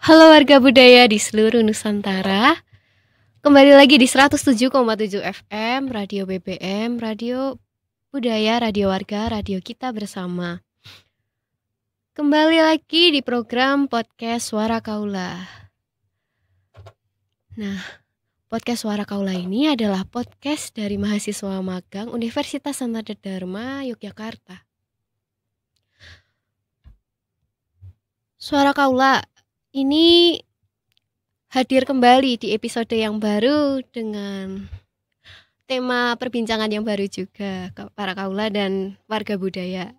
Halo warga budaya di seluruh Nusantara. Kembali lagi di 107,7 FM Radio BBM, Radio Budaya, Radio Warga, Radio Kita Bersama. Kembali lagi di program podcast Suara Kaula. Nah, podcast Suara Kaula ini adalah podcast dari mahasiswa magang Universitas Sanata Dharma Yogyakarta. Suara Kaula ini hadir kembali di episode yang baru dengan tema perbincangan yang baru juga para kaula dan warga budaya.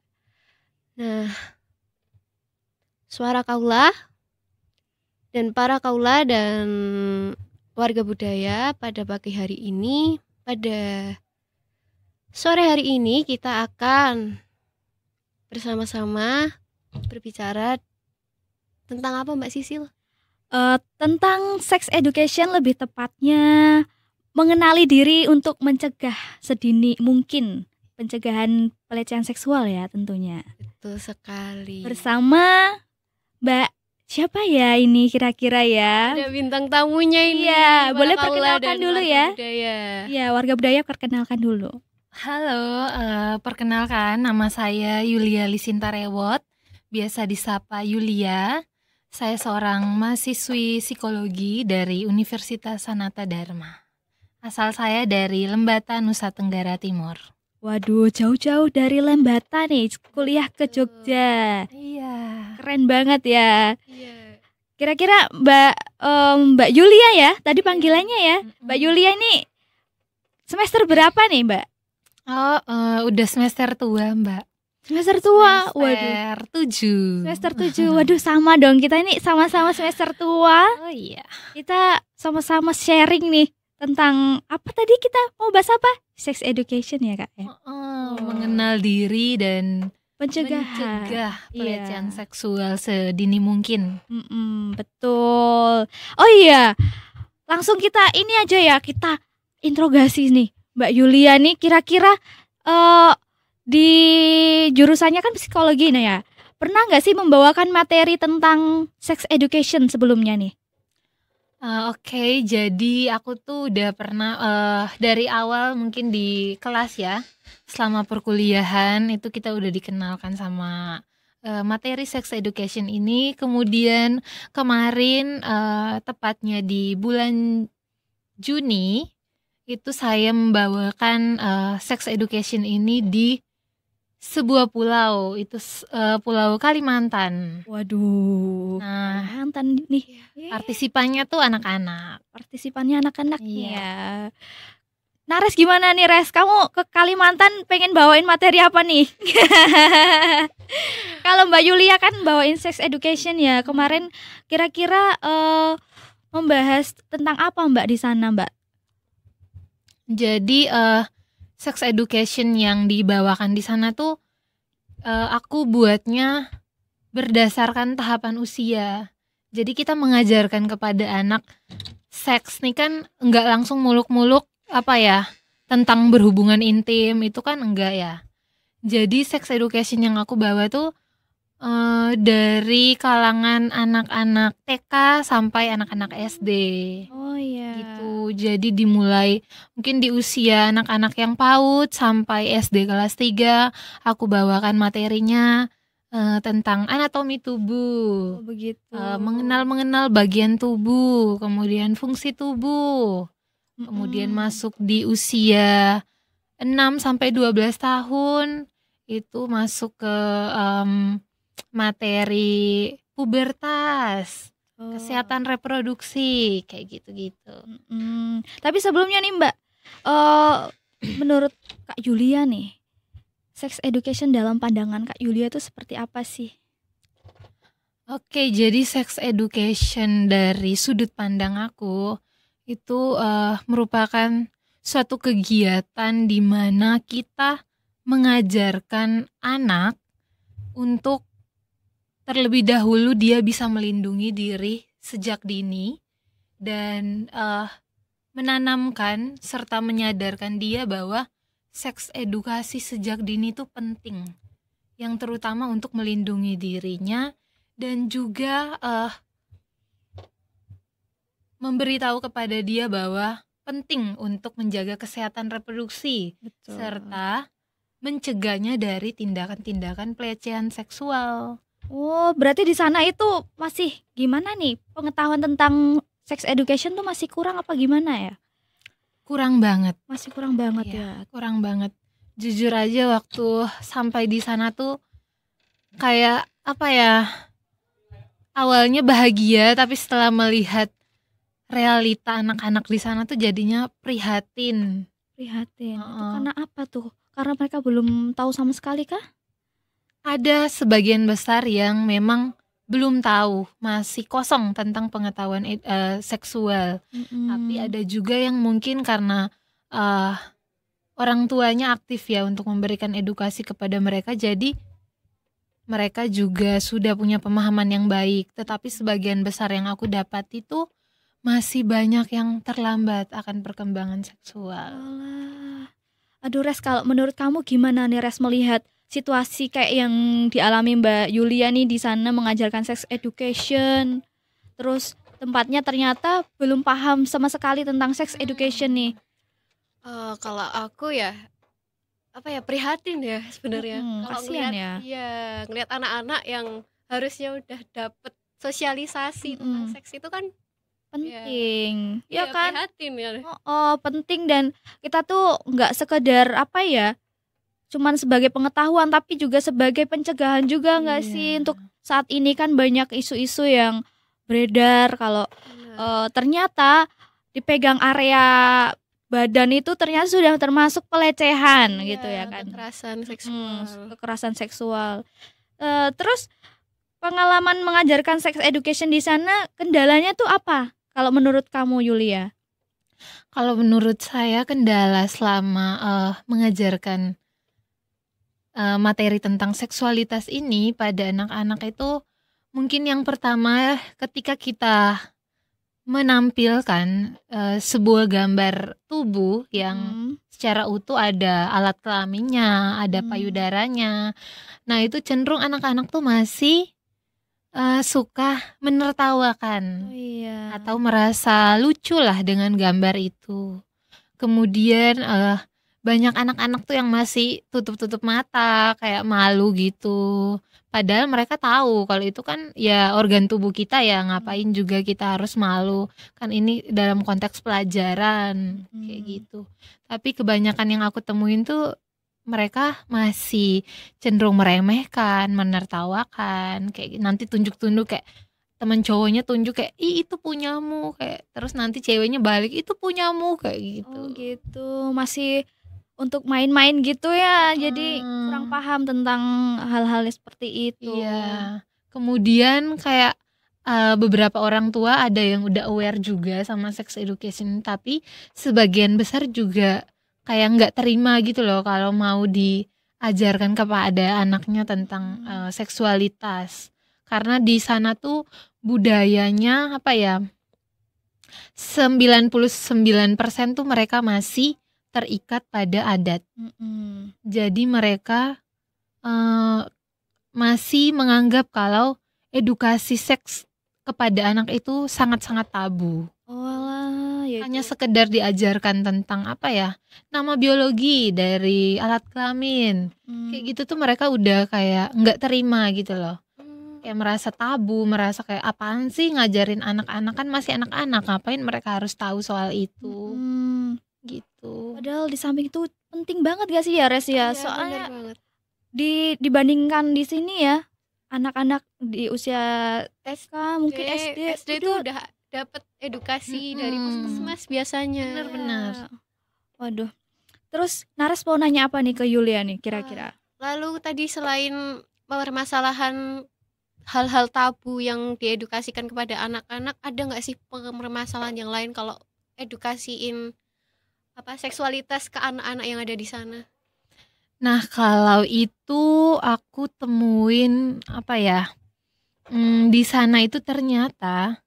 Nah, suara kaula dan para kaula dan warga budaya pada pagi hari ini, pada sore hari ini kita akan bersama-sama berbicara tentang apa Mbak Sisil? Tentang sex education, lebih tepatnya mengenali diri untuk mencegah sedini mungkin pencegahan pelecehan seksual ya tentunya. Betul sekali. Bersama Mbak siapa ya ini kira-kira ya? Ada bintang tamunya ini. Iya, boleh perkenalkan dulu ya. Iya, warga budaya perkenalkan dulu. Halo, perkenalkan nama saya Yulia Lisinta Rewot, biasa disapa Yulia. Saya seorang mahasiswi psikologi dari Universitas Sanata Dharma. Asal saya dari Lembata, Nusa Tenggara Timur. Waduh, jauh-jauh dari Lembata nih, kuliah ke Jogja. Iya. Keren banget ya. Iya. Kira-kira Mbak Yulia ya, tadi panggilannya ya. Mbak Yulia ini semester berapa nih Mbak? Udah semester tua Mbak. Semester tua, Semester 7. Semester 7, waduh sama dong, kita ini sama-sama semester tua. Oh iya. Kita sama-sama sharing nih tentang apa tadi kita mau bahas apa? Sex education ya kak ya? Mengenal diri dan Mencegah pelecehan seksual sedini mungkin. Betul. Oh iya, langsung kita ini aja ya, kita interogasi nih Mbak Yulia nih, kira-kira di jurusannya kan psikologi nih ya, pernah nggak sih membawakan materi tentang sex education sebelumnya nih? Oke, jadi aku tuh udah pernah dari awal mungkin di kelas ya, selama perkuliahan itu kita udah dikenalkan sama materi sex education ini. Kemudian kemarin tepatnya di bulan Juni itu saya membawakan sex education ini di sebuah pulau, itu Pulau Kalimantan. Waduh, Nah, Kalimantan nih. partisipannya tuh anak-anak. Partisipannya anak-anak Iya. ya. Nah Res, gimana nih Res? Kamu ke Kalimantan pengen bawain materi apa nih? Kalau Mbak Yulia kan bawain sex education ya. Kemarin kira-kira membahas tentang apa Mbak di sana Mbak? Jadi sex education yang dibawakan di sana tuh aku buatnya berdasarkan tahapan usia. Jadi kita mengajarkan kepada anak seks nih kan enggak langsung muluk-muluk tentang berhubungan intim, itu kan enggak ya. Jadi sex education yang aku bawa tuh dari kalangan anak-anak TK sampai anak-anak SD. Oh iya. Gitu. Jadi dimulai mungkin di usia anak-anak yang PAUD sampai SD kelas 3 aku bawakan materinya tentang anatomi tubuh. Oh begitu. Mengenal bagian tubuh, kemudian fungsi tubuh. Kemudian masuk di usia 6 sampai 12 tahun itu masuk ke materi pubertas, kesehatan reproduksi, kayak gitu-gitu. Tapi sebelumnya nih Mbak, menurut Kak Yulia nih, sex education dalam pandangan Kak Yulia itu seperti apa sih? Oke, jadi sex education dari sudut pandang aku itu merupakan suatu kegiatan di mana kita mengajarkan anak untuk terlebih dahulu dia bisa melindungi diri sejak dini dan menanamkan serta menyadarkan dia bahwa seks edukasi sejak dini itu penting, yang terutama untuk melindungi dirinya dan juga memberitahu kepada dia bahwa penting untuk menjaga kesehatan reproduksi Betul. serta mencegahnya dari tindakan-tindakan pelecehan seksual. Oh, berarti di sana itu masih gimana nih? Pengetahuan tentang sex education tuh masih kurang apa gimana ya? Kurang banget. Masih kurang banget Iya, ya. kurang banget. Jujur aja waktu sampai di sana tuh kayak apa ya? Awalnya bahagia, tapi setelah melihat realita anak-anak di sana tuh jadinya prihatin. Prihatin. Itu Heeh. karena apa tuh? Karena mereka belum tahu sama sekali kah? Ada sebagian besar yang memang belum tahu, masih kosong tentang pengetahuan seksual. Tapi ada juga yang mungkin karena orang tuanya aktif ya untuk memberikan edukasi kepada mereka, jadi mereka juga sudah punya pemahaman yang baik. Tetapi sebagian besar yang aku dapat itu masih banyak yang terlambat akan perkembangan seksual. Alah. Aduh Res, kalau menurut kamu gimana nih Res melihat situasi kayak yang dialami Mbak Yulia nih di sana mengajarkan sex education, terus tempatnya ternyata belum paham sama sekali tentang sex education nih. Kalau aku ya apa ya, prihatin ya sebenarnya. Kalau Kasihan ngelihat ya. iya, ngelihat anak-anak yang harusnya udah dapet sosialisasi tentang seks itu kan Penting, ya ya kan? prihatin ya. Penting, dan kita tuh nggak sekedar apa ya, cuman sebagai pengetahuan tapi juga sebagai pencegahan juga nggak Iya. sih? Untuk saat ini kan banyak isu-isu yang beredar kalau Benar. ternyata dipegang area badan itu ternyata sudah termasuk pelecehan Iya, gitu ya kan? kekerasan seksual. Kekerasan seksual. Terus pengalaman mengajarkan sex education di sana kendalanya tuh apa? Kalau menurut kamu Yulia? Kalau menurut saya kendala selama mengajarkan materi tentang seksualitas ini pada anak-anak itu mungkin yang pertama ketika kita menampilkan sebuah gambar tubuh yang secara utuh ada alat kelaminnya, ada payudaranya. Nah itu cenderung anak-anak tuh masih suka menertawakan atau merasa lucu lah dengan gambar itu. Kemudian banyak anak-anak tuh yang masih tutup-tutup mata, kayak malu gitu. Padahal mereka tahu kalau itu kan ya organ tubuh kita ya, ngapain juga kita harus malu. Kan ini dalam konteks pelajaran kayak gitu. Tapi kebanyakan yang aku temuin tuh mereka masih cenderung meremehkan, menertawakan, kayak nanti tunjuk-tunjuk kayak teman cowoknya tunjuk kayak ih itu punyamu, kayak terus nanti ceweknya balik itu punyamu kayak gitu. Oh gitu, masih untuk main-main gitu ya. Jadi kurang paham tentang hal-hal seperti itu. Iya. Kemudian kayak beberapa orang tua ada yang udah aware juga sama sex education, tapi sebagian besar juga kayak nggak terima gitu loh kalau mau diajarkan kepada anaknya tentang seksualitas. Karena di sana tuh budayanya apa ya, 99% tuh mereka masih terikat pada adat. Jadi mereka masih menganggap kalau edukasi seks kepada anak itu sangat-sangat tabu. Hanya sekedar diajarkan tentang apa ya, nama biologi dari alat kelamin. Kayak gitu tuh mereka udah kayak nggak terima gitu loh. Kayak merasa tabu, merasa kayak apaan sih ngajarin anak-anak, kan masih anak-anak, ngapain mereka harus tahu soal itu. Gitu. Padahal di samping itu penting banget gak sih ya Res ya? Iya, Soalnya bener banget. dibandingkan di sini ya, anak-anak di usia TK mungkin SD itu udah dapat edukasi dari puskesmas biasanya. Benar-benar. Waduh. Terus Nares mau nanya apa nih ke Yulia nih kira-kira? Lalu tadi selain permasalahan hal-hal tabu yang diedukasikan kepada anak-anak, ada nggak sih permasalahan yang lain kalau edukasiin apa seksualitas ke anak-anak yang ada di sana? Nah kalau itu aku temuin apa ya, di sana itu ternyata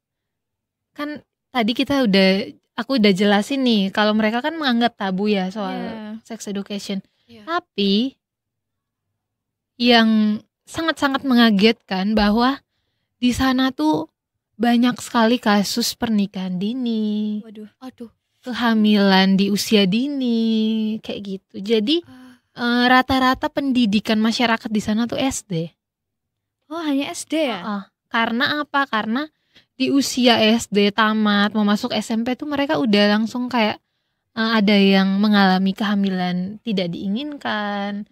kan tadi aku udah jelasin nih kalau mereka kan menganggap tabu ya soal sex education. Tapi yang sangat-sangat mengagetkan bahwa di sana tuh banyak sekali kasus pernikahan dini, Waduh. Aduh. kehamilan di usia dini, kayak gitu. Jadi rata-rata pendidikan masyarakat di sana tuh SD. Oh, hanya SD ya? Heeh. Karena apa? Karena di usia SD tamat mau masuk SMP tuh mereka udah langsung kayak ada yang mengalami kehamilan tidak diinginkan,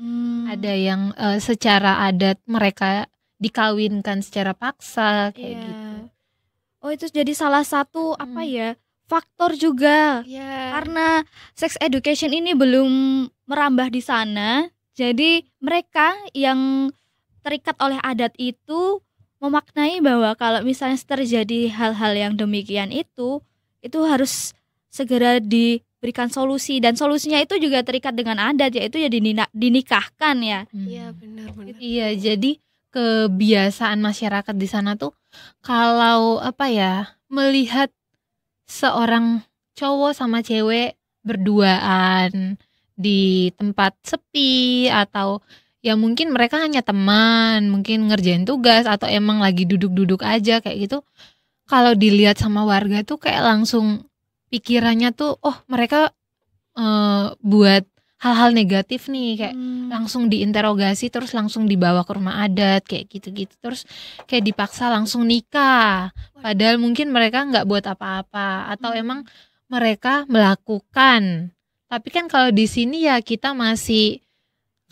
ada yang secara adat mereka dikawinkan secara paksa kayak Iya. gitu. Oh, itu jadi salah satu apa ya? Faktor juga. Iya. Karena sex education ini belum merambah di sana, jadi mereka yang terikat oleh adat itu memaknai bahwa kalau misalnya terjadi hal-hal yang demikian itu harus segera diberikan solusi, dan solusinya itu juga terikat dengan adat, yaitu ya dinikahkan ya. Iya, benar-benar. Iya, jadi kebiasaan masyarakat di sana tuh kalau apa ya, melihat seorang cowok sama cewek berduaan di tempat sepi, atau ya mungkin mereka hanya teman, mungkin ngerjain tugas atau emang lagi duduk-duduk aja kayak gitu. Kalau dilihat sama warga tuh kayak langsung pikirannya tuh, oh mereka buat hal-hal negatif nih, kayak langsung diinterogasi terus langsung dibawa ke rumah adat kayak gitu-gitu, terus kayak dipaksa langsung nikah padahal mungkin mereka nggak buat apa-apa atau emang mereka melakukan. Tapi kan kalau di sini ya kita masih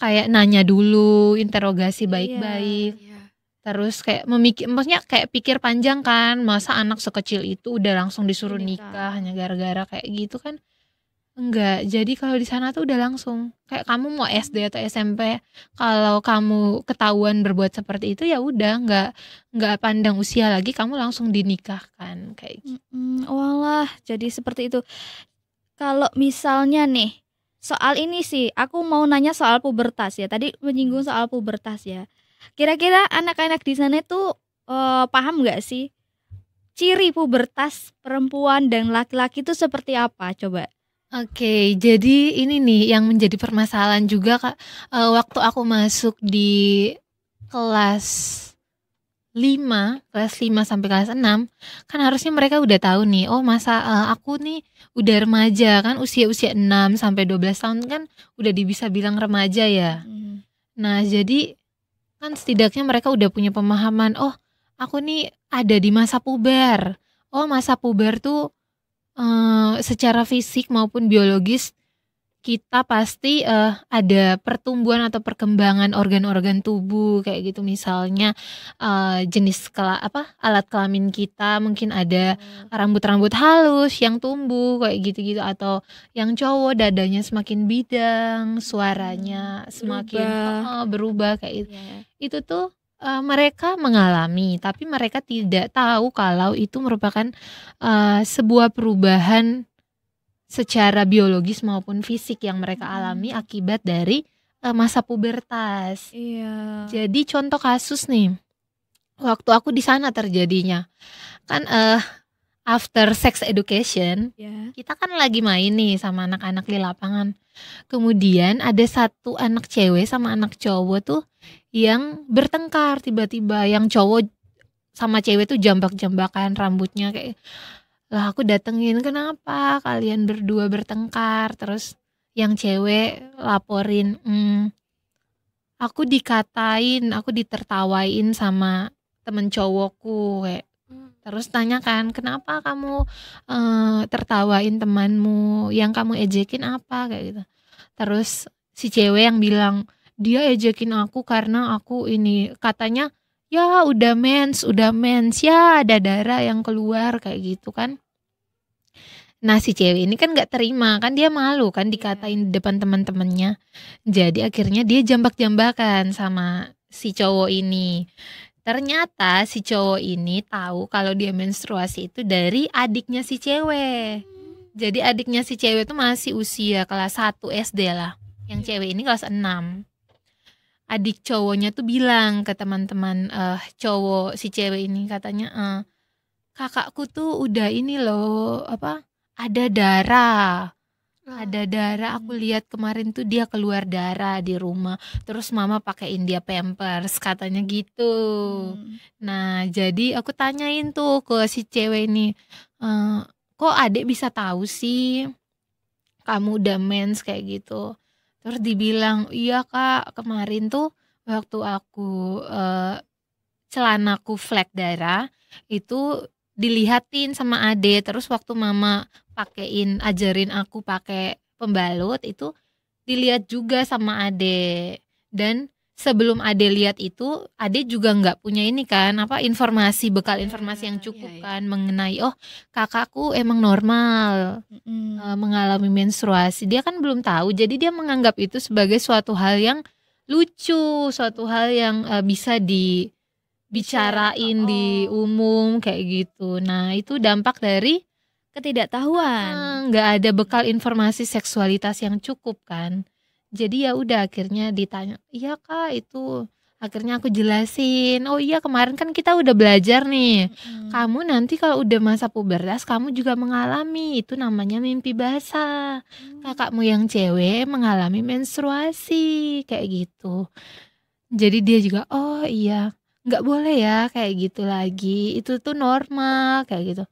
kayak nanya dulu, interogasi baik-baik. Iya. Terus kayak maksudnya kayak pikir panjang kan, masa anak sekecil itu udah langsung disuruh nikah hanya gara-gara kayak gitu kan. Enggak, jadi kalau di sana tuh udah langsung kayak kamu mau SD atau SMP, kalau kamu ketahuan berbuat seperti itu ya udah nggak pandang usia lagi, kamu langsung dinikahkan kayak gitu. Walah, jadi seperti itu. Kalau misalnya nih, soal ini sih aku mau nanya soal pubertas ya. Tadi menyinggung soal pubertas ya. Kira-kira anak-anak di sana itu paham nggak sih ciri pubertas perempuan dan laki-laki itu seperti apa? Coba. Oke, jadi ini nih yang menjadi permasalahan juga Kak, waktu aku masuk di kelas 5 sampai kelas 6, kan harusnya mereka udah tahu nih, oh masa aku nih udah remaja kan, usia 6 sampai 12 tahun kan udah bisa bilang remaja ya. Nah, jadi kan setidaknya mereka udah punya pemahaman, oh aku nih ada di masa puber. Oh masa puber tuh secara fisik maupun biologis kita pasti ada pertumbuhan atau perkembangan organ-organ tubuh kayak gitu, misalnya jenis alat kelamin kita mungkin ada rambut-rambut halus yang tumbuh kayak gitu-gitu, atau yang cowok dadanya semakin bidang, suaranya semakin berubah kayak gitu. Itu tuh mereka mengalami, tapi mereka tidak tahu kalau itu merupakan sebuah perubahan secara biologis maupun fisik yang mereka alami akibat dari masa pubertas. Iya. Jadi contoh kasus nih, waktu aku di sana terjadinya kan after sex education, kita kan lagi main nih sama anak-anak di lapangan. Kemudian ada satu anak cewek sama anak cowok tuh yang bertengkar tiba-tiba, yang cowok sama cewek tuh jambak-jambakan rambutnya kayak, lah aku datengin, kenapa kalian berdua bertengkar? Terus yang cewek laporin, aku dikatain, aku ditertawain sama temen cowokku kayak. Terus tanyakan, kenapa kamu tertawain temanmu, yang kamu ejekin apa kayak gitu. Terus si cewek yang bilang, dia ejekin aku karena aku ini, katanya ya udah mens ya ada darah yang keluar kayak gitu kan. Nah si cewek ini kan gak terima, kan dia malu kan dikatain di depan teman-temannya. Jadi akhirnya dia jambak-jambakan sama si cowok ini. Ternyata si cowok ini tahu kalau dia menstruasi itu dari adiknya si cewek. Jadi adiknya si cewek itu masih usia kelas 1 SD lah. Yang cewek ini kelas 6. Adik cowoknya tuh bilang ke teman-teman cowok si cewek ini, katanya kakakku tuh udah ini loh, ada darah. ada darah. Aku lihat kemarin tuh dia keluar darah di rumah. Terus mama pakein dia pampers katanya gitu. Nah, jadi aku tanyain tuh ke si cewek ini, kok adek bisa tahu sih kamu udah mens kayak gitu. Terus dibilang, iya kak, kemarin tuh waktu aku celanaku flek darah itu dilihatin sama ade. Terus waktu mama ajarin aku pakai pembalut itu dilihat juga sama ade. Dan sebelum ade lihat itu, ade juga nggak punya ini kan, bekal informasi yang cukup kan mengenai kakakku emang normal mengalami menstruasi. Dia kan belum tahu, jadi dia menganggap itu sebagai suatu hal yang lucu, suatu hal yang bisa dibicarain di umum kayak gitu. Nah, itu dampak dari Ketidaktahuan. nggak ada bekal informasi seksualitas yang cukup kan. Jadi ya udah akhirnya ditanya, iya kak itu. Akhirnya aku jelasin, oh iya kemarin kan kita udah belajar nih. Kamu nanti kalau udah masa pubertas kamu juga mengalami, itu namanya mimpi basah. Kakakmu yang cewek mengalami menstruasi kayak gitu. Jadi dia juga, oh iya nggak boleh ya kayak gitu lagi, itu tuh normal kayak gitu.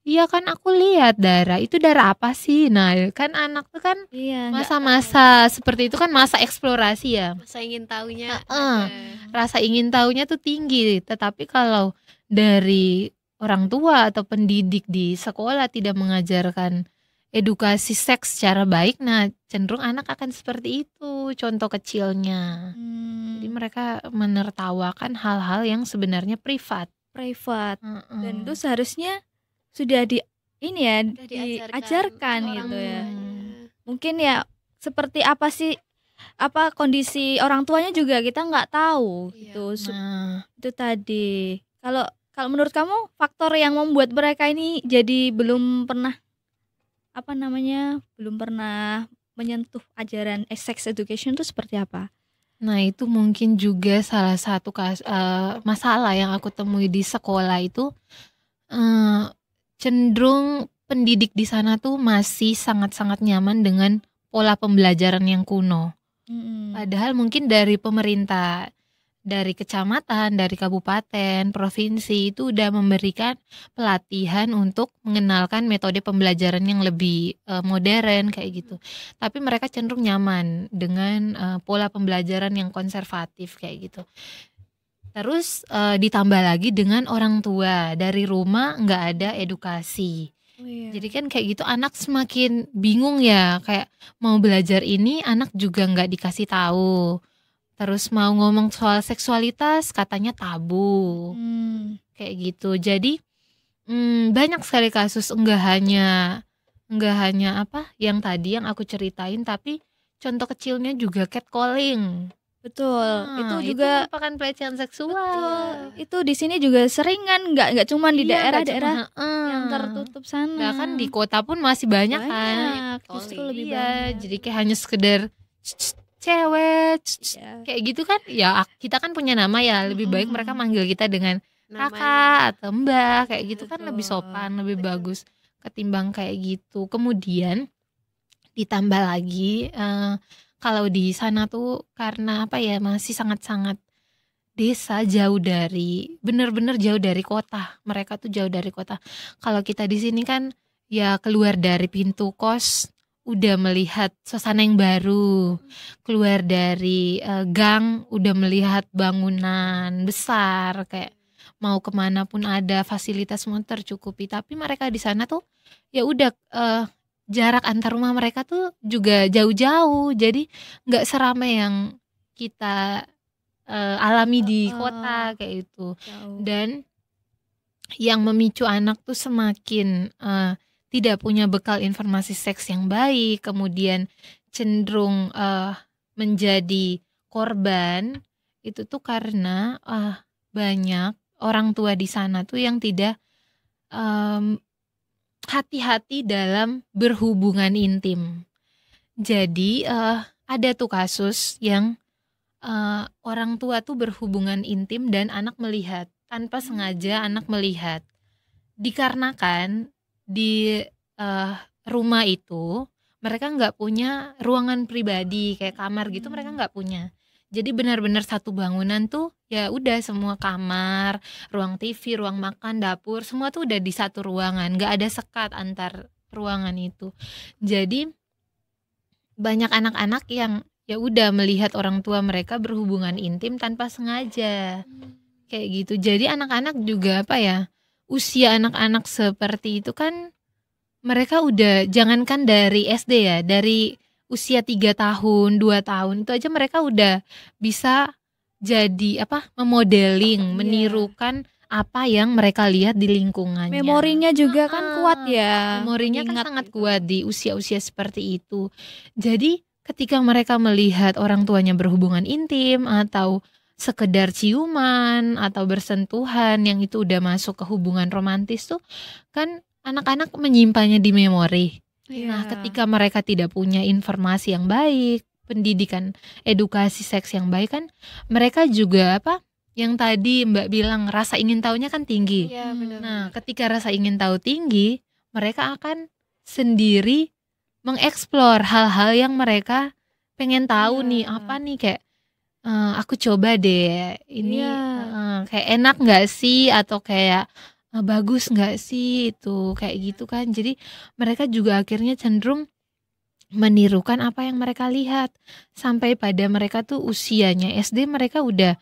Iya kan aku lihat darah, itu darah apa sih? Nah kan anak tuh kan Iya, nggak masa-masa seperti itu kan masa eksplorasi ya. Masa ingin tahunya Heeh. ada. Rasa ingin tahunya tuh tinggi. Tetapi kalau dari orang tua atau pendidik di sekolah tidak mengajarkan edukasi seks secara baik, nah cenderung anak akan seperti itu contoh kecilnya. Jadi mereka menertawakan hal-hal yang sebenarnya privat. privat. Heeh. Dan itu seharusnya sudah ini ya Udah diajarkan orang gitu ya. tuanya. Mungkin ya seperti apa sih kondisi orang tuanya juga kita nggak tahu Iya. gitu. Nah, Itu tadi. Kalau menurut kamu faktor yang membuat mereka ini jadi belum pernah belum pernah menyentuh ajaran sex education itu seperti apa? Nah itu mungkin juga salah satu masalah yang aku temui di sekolah itu, cenderung pendidik di sana tuh masih sangat-sangat nyaman dengan pola pembelajaran yang kuno. Padahal mungkin dari pemerintah, dari kecamatan, dari kabupaten, provinsi itu udah memberikan pelatihan untuk mengenalkan metode pembelajaran yang lebih modern kayak gitu. Tapi mereka cenderung nyaman dengan pola pembelajaran yang konservatif kayak gitu. Terus ditambah lagi dengan orang tua, dari rumah nggak ada edukasi. Jadi kan kayak gitu anak semakin bingung ya, kayak mau belajar ini anak juga nggak dikasih tahu. Terus mau ngomong soal seksualitas katanya tabu. Kayak gitu. Jadi banyak sekali kasus, enggak hanya yang tadi yang aku ceritain, tapi contoh kecilnya juga catcalling. Betul. Itu juga merupakan pelecehan seksual. betul. Itu di sini juga sering kan nggak cuma di Iya, nggak daerah-daerah cuma, yang tertutup sana. bahkan di kota pun masih banyak kan. banyak, justru Catcalling. lebih Iya, banyak. jadi kayak hanya sekedar cewek Iya. kayak gitu kan. Ya kita kan punya nama ya, lebih baik mereka manggil kita dengan Namanya. kakak atau mbak kayak gitu kan lebih Betul. sopan, lebih bagus ketimbang kayak gitu. Kemudian ditambah lagi kalau di sana tuh karena masih sangat-sangat desa, bener-bener jauh dari kota. Mereka tuh jauh dari kota. Kalau kita di sini kan ya keluar dari pintu kos udah melihat suasana yang baru, keluar dari gang udah melihat bangunan besar, kayak mau kemana pun ada fasilitas semua tercukupi. Tapi mereka di sana tuh ya udah jarak antar rumah mereka tuh juga jauh-jauh, jadi nggak seramai yang kita alami di kota kayak itu. Jauh. Dan yang memicu anak tuh semakin tidak punya bekal informasi seks yang baik, kemudian cenderung menjadi korban, itu tuh karena banyak orang tua di sana tuh yang tidak hati-hati dalam berhubungan intim. Jadi ada tuh kasus yang orang tua tuh berhubungan intim dan anak melihat, tanpa sengaja anak melihat. Dikarenakan di rumah itu mereka nggak punya ruangan pribadi kayak kamar gitu, mereka nggak punya. Jadi benar-benar satu bangunan tuh ya udah semua kamar, ruang TV, ruang makan, dapur, semua tuh udah di satu ruangan, nggak ada sekat antar ruangan itu. Jadi banyak anak-anak yang ya udah melihat orang tua mereka berhubungan intim tanpa sengaja. Kayak gitu. Jadi anak-anak juga apa ya? Usia anak-anak seperti itu kan mereka udah jangankan dari SD ya, dari usia 3 tahun, 2 tahun itu aja mereka udah bisa jadi apa? Memodeling, Iya. menirukan apa yang mereka lihat di lingkungannya. Memorinya juga kan kuat ya. Memorinya kan mengingat sangat gitu. kuat di usia-usia seperti itu. Jadi ketika mereka melihat orang tuanya berhubungan intim atau sekedar ciuman atau bersentuhan yang itu udah masuk ke hubungan romantis tuh kan anak-anak menyimpannya di memori. Iya. Nah, ketika mereka tidak punya informasi yang baik, pendidikan edukasi seks yang baik kan mereka juga apa? Yang tadi Mbak bilang rasa ingin tahunya kan tinggi. Iya, benar. Nah, ketika rasa ingin tahu tinggi, mereka akan sendiri mengeksplor hal-hal yang mereka pengen tahu Iya. nih, apa nih kayak aku coba deh ini Iya. kayak enak nggak sih atau kayak bagus nggak sih itu kayak gitu kan. Jadi mereka juga akhirnya cenderung menirukan apa yang mereka lihat sampai pada mereka tuh usianya SD mereka udah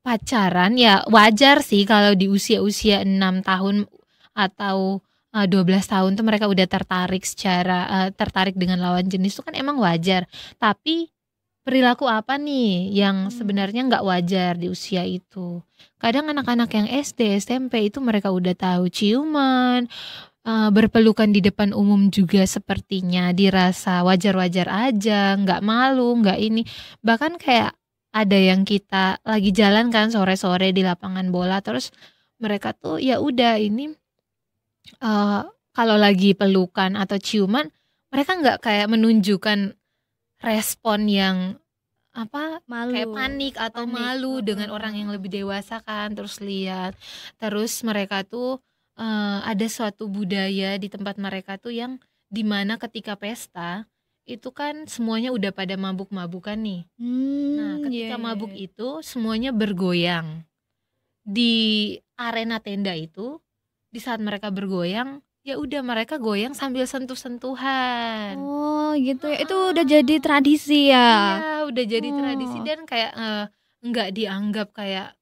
pacaran. Ya wajar sih kalau di usia-usia 6 tahun atau 12 tahun tuh mereka udah tertarik dengan lawan jenis itu kan emang wajar. Tapi perilaku apa nih yang sebenarnya nggak wajar di usia itu? Kadang anak-anak yang SD, SMP itu mereka udah tahu ciuman, berpelukan di depan umum juga sepertinya dirasa wajar-wajar aja, nggak malu, nggak ini. Bahkan kayak ada yang kita lagi jalan kan sore-sore di lapangan bola, terus mereka tuh ya udah ini kalau lagi pelukan atau ciuman, mereka nggak kayak menunjukkan respon yang apa Malu. kayak panik atau Panik, malu dengan heeh. orang yang lebih dewasa kan, terus lihat. Terus mereka tuh ada suatu budaya di tempat mereka tuh yang dimana ketika pesta itu kan semuanya udah pada mabuk-mabukan nih. Nah, ketika Iya, mabuk iya. itu semuanya bergoyang di arena tenda itu. Di saat mereka bergoyang, ya udah mereka goyang sambil sentuh-sentuhan. Oh gitu ya. Itu udah jadi tradisi ya. Iya, udah jadi tradisi Oh. dan kayak nggak dianggap kayak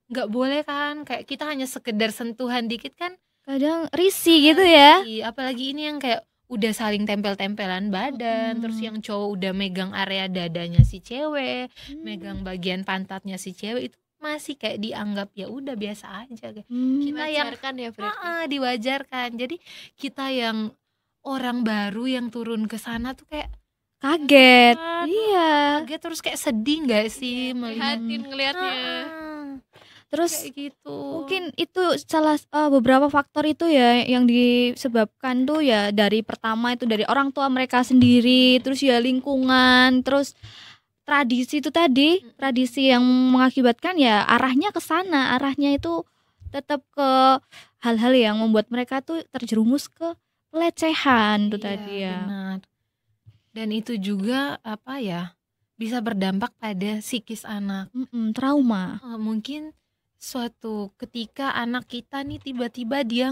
nggak boleh kan, kayak kita hanya sekedar sentuhan dikit kan Kadang risih gitu ya. apalagi ini yang kayak udah saling tempel-tempelan badan, terus yang cowok udah megang area dadanya si cewek, megang bagian pantatnya si cewek itu masih kayak dianggap ya udah biasa aja kayak. Kita yang Diwajarkan ya berarti. diwajarkan. Jadi kita yang orang baru yang turun ke sana tuh kayak Kaget. kan, Iya. kaget terus kayak sedih nggak sih melihat Prihatin ngelihatnya. Terus kayak gitu. mungkin itu salah beberapa faktor itu ya yang disebabkan tuh ya dari pertama itu dari orang tua mereka sendiri, terus ya lingkungan, terus tradisi itu tadi, tradisi yang mengakibatkan ya arahnya ke sana, arahnya itu tetap ke hal-hal yang membuat mereka tuh terjerumus ke pelecehan tuh Iya, tadi ya. benar. Dan itu juga apa ya bisa berdampak pada psikis anak. Trauma. Mungkin suatu ketika anak kita nih tiba-tiba dia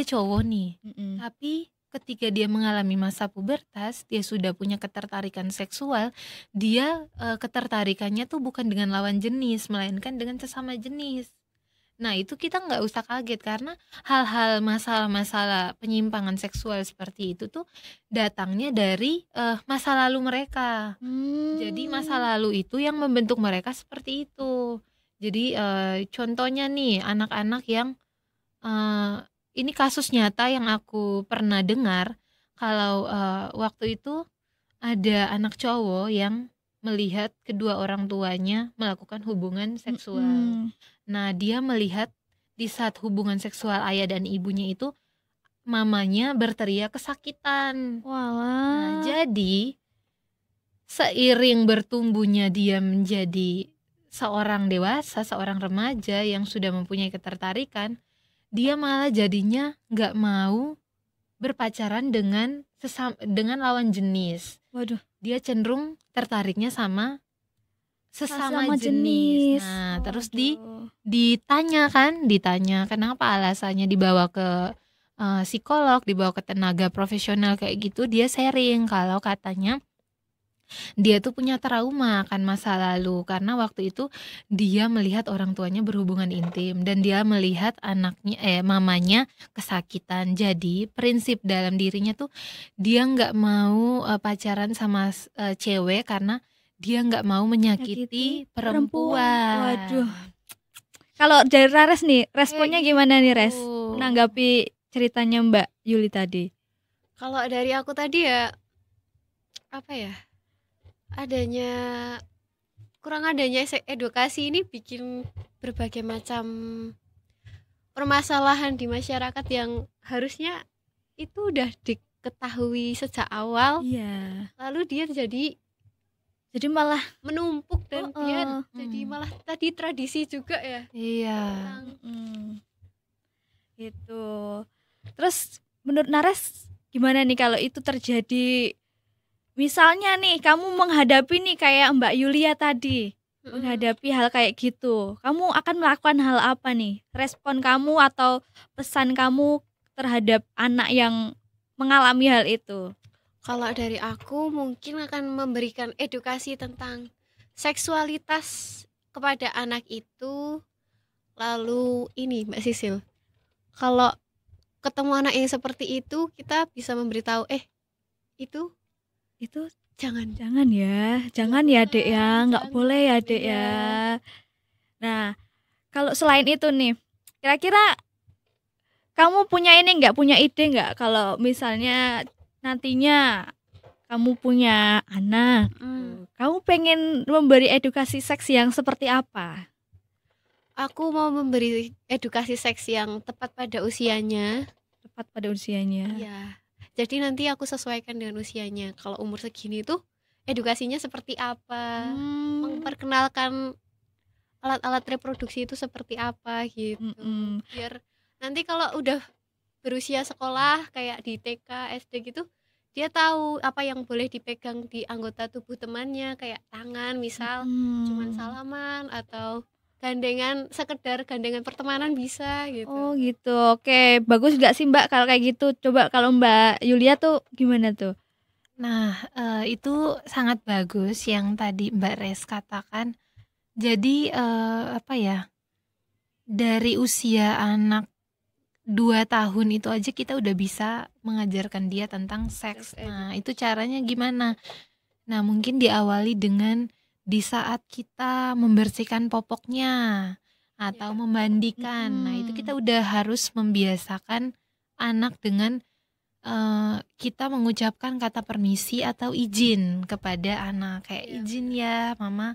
cowok nih, tapi ketika dia mengalami masa pubertas, dia sudah punya ketertarikan seksual, dia ketertarikannya tuh bukan dengan lawan jenis, melainkan dengan sesama jenis. Nah, itu kita nggak usah kaget karena hal-hal masalah-masalah penyimpangan seksual seperti itu tuh datangnya dari masa lalu mereka. Jadi masa lalu itu yang membentuk mereka seperti itu. Jadi contohnya nih anak-anak yang ini kasus nyata yang aku pernah dengar kalau waktu itu ada anak cowok yang melihat kedua orang tuanya melakukan hubungan seksual. Nah, dia melihat di saat hubungan seksual ayah dan ibunya itu mamanya berteriak kesakitan. Nah, Walah. jadi seiring bertumbuhnya dia menjadi seorang dewasa, seorang remaja yang sudah mempunyai ketertarikan, dia malah jadinya nggak mau berpacaran dengan lawan jenis. Waduh, Dia cenderung tertariknya sama sesama sesama jenis. jenis. Nah, terus Waduh. ditanya kenapa alasannya dibawa ke psikolog, dibawa ke tenaga profesional kayak gitu. Dia sharing kalau katanya dia tuh punya trauma akan masa lalu karena waktu itu dia melihat orang tuanya berhubungan intim dan dia melihat mamanya kesakitan. Jadi prinsip dalam dirinya tuh dia nggak mau pacaran sama cewek karena dia nggak mau menyakiti perempuan. Waduh. Kalau dari Rares nih, responnya gimana nih Res? gitu. Menanggapi ceritanya Mbak Yuli tadi. Kalau dari aku tadi ya apa ya? Kurang adanya edukasi ini bikin berbagai macam permasalahan di masyarakat yang harusnya itu udah diketahui sejak awal, Iya. lalu dia jadi malah menumpuk dan dia jadi Hmm. malah tadi tradisi juga ya. Iya. Gitu. Terus menurut Nares gimana nih kalau itu terjadi? Misalnya nih kamu menghadapi nih kayak Mbak Yulia tadi, menghadapi hal kayak gitu, kamu akan melakukan hal apa nih? Respon kamu atau pesan kamu terhadap anak yang mengalami hal itu? Kalau dari aku mungkin akan memberikan edukasi tentang seksualitas kepada anak itu. Lalu ini Mbak Sisil, kalau ketemu anak yang seperti itu kita bisa memberitahu itu jangan Jangan ya Dek ya, nggak jangan, boleh ya Dek iya. ya. Nah, kalau selain itu nih, kira-kira kamu punya ide nggak kalau misalnya nantinya kamu punya anak, kamu pengen memberi edukasi seks yang seperti apa? Aku mau memberi edukasi seks yang tepat pada usianya. Tepat pada usianya. Iya. Jadi nanti aku sesuaikan dengan usianya. Kalau umur segini tuh edukasinya seperti apa? Memperkenalkan alat-alat reproduksi itu seperti apa gitu. Biar nanti kalau udah berusia sekolah kayak di TK, SD gitu, dia tahu apa yang boleh dipegang di anggota tubuh temannya, kayak tangan misal cuman salaman atau sekedar gandengan pertemanan bisa gitu. Oh gitu. Oke, bagus gak sih Mbak kalau kayak gitu? Coba kalau Mbak Yulia tuh gimana tuh? Nah, itu sangat bagus yang tadi Mbak Res katakan. Jadi dari usia anak 2 tahun itu aja kita udah bisa mengajarkan dia tentang seks. Nah, itu caranya gimana? Nah, mungkin diawali dengan di saat kita membersihkan popoknya atau memandikan. Nah, itu kita udah harus membiasakan anak dengan kita mengucapkan kata permisi atau izin kepada anak. Kayak izin ya, mama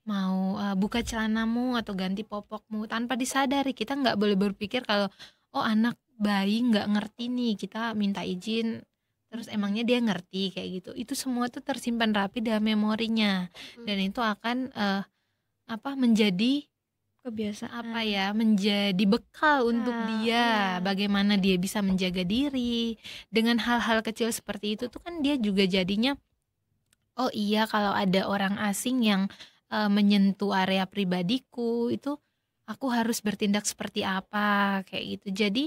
mau buka celanamu atau ganti popokmu, tanpa disadari. Kita nggak boleh berpikir kalau anak bayi nggak ngerti nih, kita minta izin terus emangnya dia ngerti kayak gitu. Itu semua tuh tersimpan rapi dalam memorinya dan itu akan menjadi Kebiasaan. menjadi bekal untuk dia, bagaimana dia bisa menjaga diri dengan hal-hal kecil seperti itu tuh kan dia juga jadinya oh iya kalau ada orang asing yang menyentuh area pribadiku itu aku harus bertindak seperti apa kayak gitu. Jadi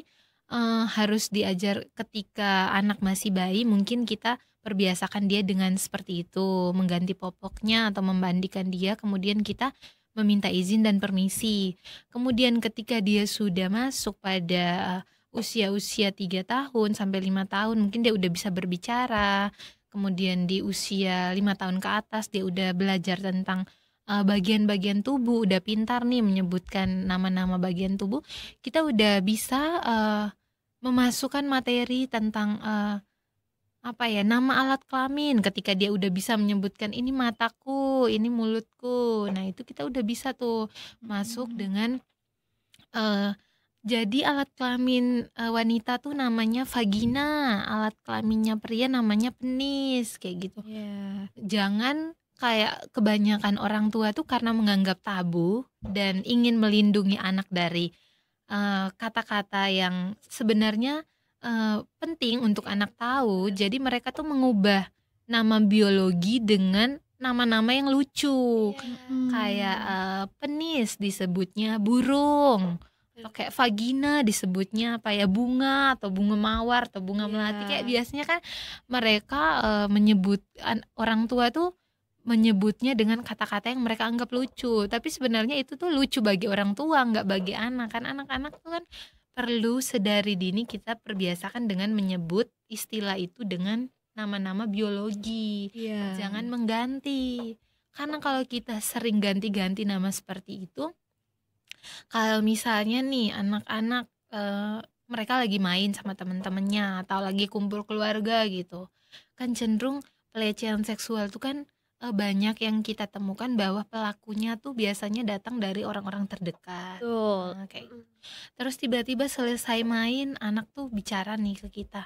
harus diajar ketika anak masih bayi, mungkin kita perbiasakan dia dengan seperti itu, mengganti popoknya atau memandikan dia, kemudian kita meminta izin dan permisi. Kemudian ketika dia sudah masuk pada usia-usia 3 tahun sampai 5 tahun, mungkin dia udah bisa berbicara. Kemudian di usia 5 tahun ke atas dia udah belajar tentang bagian-bagian tubuh, udah pintar nih menyebutkan nama-nama bagian tubuh. Kita udah bisa memasukkan materi tentang nama alat kelamin. Ketika dia udah bisa menyebutkan ini mataku, ini mulutku. Nah, itu kita udah bisa tuh masuk dengan jadi alat kelamin wanita tuh namanya vagina, alat kelaminnya pria namanya penis, kayak gitu. Jangan kayak kebanyakan orang tua tuh karena menganggap tabu dan ingin melindungi anak dari kata-kata yang sebenarnya penting untuk anak tahu. Jadi mereka tuh mengubah nama biologi dengan nama-nama yang lucu. Kayak penis disebutnya burung, atau kayak vagina disebutnya apa ya, bunga atau bunga mawar atau bunga melati. Kayak biasanya kan mereka menyebut orang tua tuh menyebutnya dengan kata-kata yang mereka anggap lucu, tapi sebenarnya itu tuh lucu bagi orang tua, nggak bagi anak. Kan anak-anak tuh kan perlu sedari dini kita perbiasakan dengan menyebut istilah itu dengan nama-nama biologi. Jangan mengganti. Karena kalau kita sering ganti-ganti nama seperti itu, kalau misalnya nih anak-anak mereka lagi main sama teman-temannya atau lagi kumpul keluarga gitu, kan cenderung pelecehan seksual tuh kan banyak yang kita temukan bahwa pelakunya tuh biasanya datang dari orang-orang terdekat. Betul. Nah, kayak gitu. Terus tiba-tiba selesai main, anak tuh bicara nih ke kita,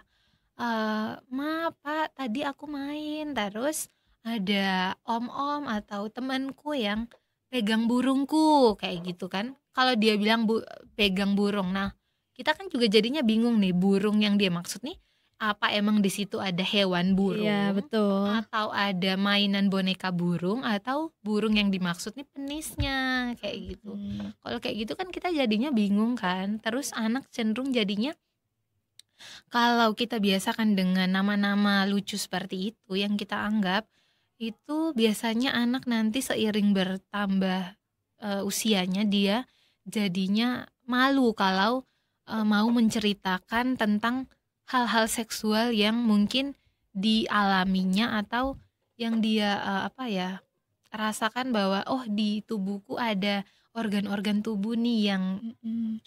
"Ma, Pak, tadi aku main, terus ada om-om atau temanku yang pegang burungku," kayak gitu kan. Kalau dia bilang pegang burung, nah kita kan juga jadinya bingung nih, burung yang dia maksud nih apa emang di situ ada hewan burung? Iya, betul. Atau ada mainan boneka burung, atau burung yang dimaksud nih penisnya, kayak gitu. Kalau kayak gitu kan kita jadinya bingung kan. Terus anak cenderung jadinya kalau kita biasakan dengan nama-nama lucu seperti itu yang kita anggap, itu biasanya anak nanti seiring bertambah usianya dia jadinya malu kalau mau menceritakan tentang hal-hal seksual yang mungkin dialaminya atau yang dia rasakan bahwa oh di tubuhku ada organ-organ tubuh nih yang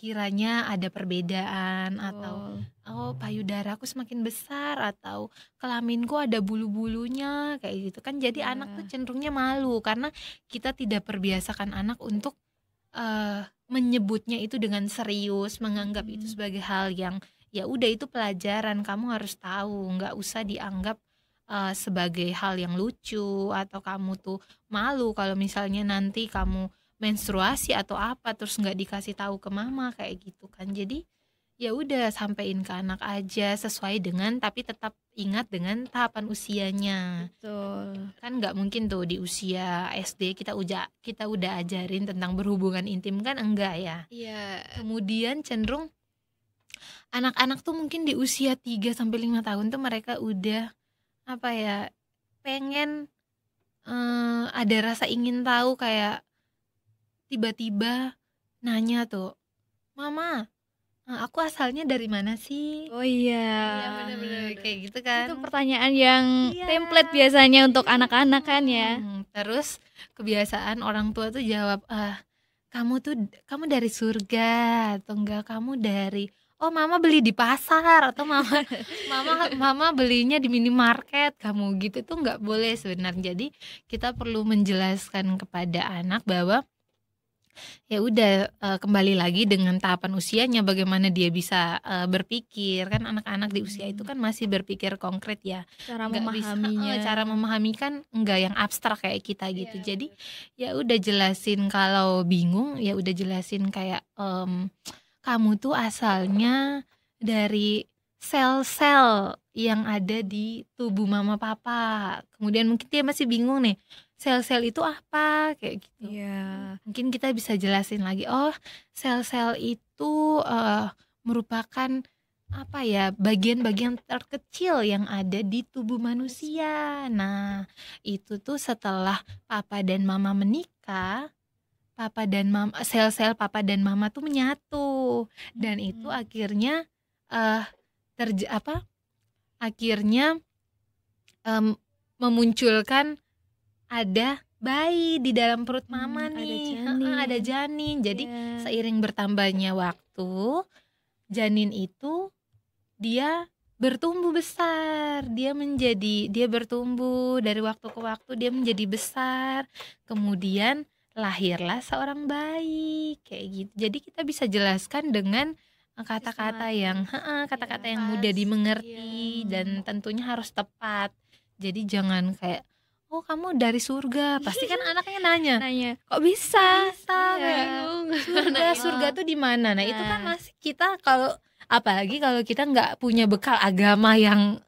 kiranya ada perbedaan, atau oh payudaraku semakin besar, atau kelaminku ada bulu-bulunya, kayak gitu kan. Jadi anak tuh cenderungnya malu karena kita tidak perbiasakan anak untuk menyebutnya itu dengan serius, menganggap itu sebagai hal yang ya udah itu pelajaran, kamu harus tahu, nggak usah dianggap sebagai hal yang lucu, atau kamu tuh malu kalau misalnya nanti kamu menstruasi atau apa terus nggak dikasih tahu ke mama, kayak gitu kan. Jadi ya udah sampein ke anak aja sesuai dengan, tapi tetap ingat dengan tahapan usianya. Betul. Kan nggak mungkin tuh di usia SD kita udah ajarin tentang berhubungan intim, kan enggak ya. Kemudian cenderung anak-anak tuh mungkin di usia 3 sampai 5 tahun tuh mereka udah pengen ada rasa ingin tahu, kayak tiba-tiba nanya tuh, "Mama, aku asalnya dari mana sih?" Oh iya. Iya, benar-benar Kayak gitu kan. Itu pertanyaan yang Iya. template biasanya untuk anak-anak kan ya. Terus kebiasaan orang tua tuh jawab, kamu dari surga, atau enggak kamu dari mama beli di pasar, atau mama belinya di minimarket, kamu gitu tuh nggak boleh sebenarnya. Jadi kita perlu menjelaskan kepada anak bahwa ya udah kembali lagi dengan tahapan usianya, bagaimana dia bisa berpikir. Kan anak-anak di usia itu kan masih berpikir konkret ya, Cara nggak bisa memahaminya. cara memahami kan enggak yang abstrak kayak kita gitu. Jadi ya udah jelasin, kalau bingung ya udah jelasin kayak kamu tuh asalnya dari sel-sel yang ada di tubuh mama papa. Kemudian mungkin dia masih bingung nih, sel-sel itu apa, kayak gitu. Iya. Mungkin kita bisa jelasin lagi, oh sel-sel itu merupakan bagian-bagian terkecil yang ada di tubuh manusia. Nah itu tuh setelah papa dan mama menikah, sel-sel papa dan mama tuh menyatu, dan itu akhirnya memunculkan ada bayi di dalam perut mama nih, ada janin. Jadi seiring bertambahnya waktu, janin itu dia bertumbuh besar, dia bertumbuh dari waktu ke waktu, dia menjadi besar, kemudian lahirlah seorang bayi, kayak gitu. Jadi kita bisa jelaskan dengan kata-kata yang mudah dimengerti dan tentunya harus tepat. Jadi jangan kayak, oh kamu dari surga, pasti kan anaknya nanya kok bisa? kayak surga tuh di mana? Nah itu kan masih kita kalau Apalagi kalau kita nggak punya bekal agama yang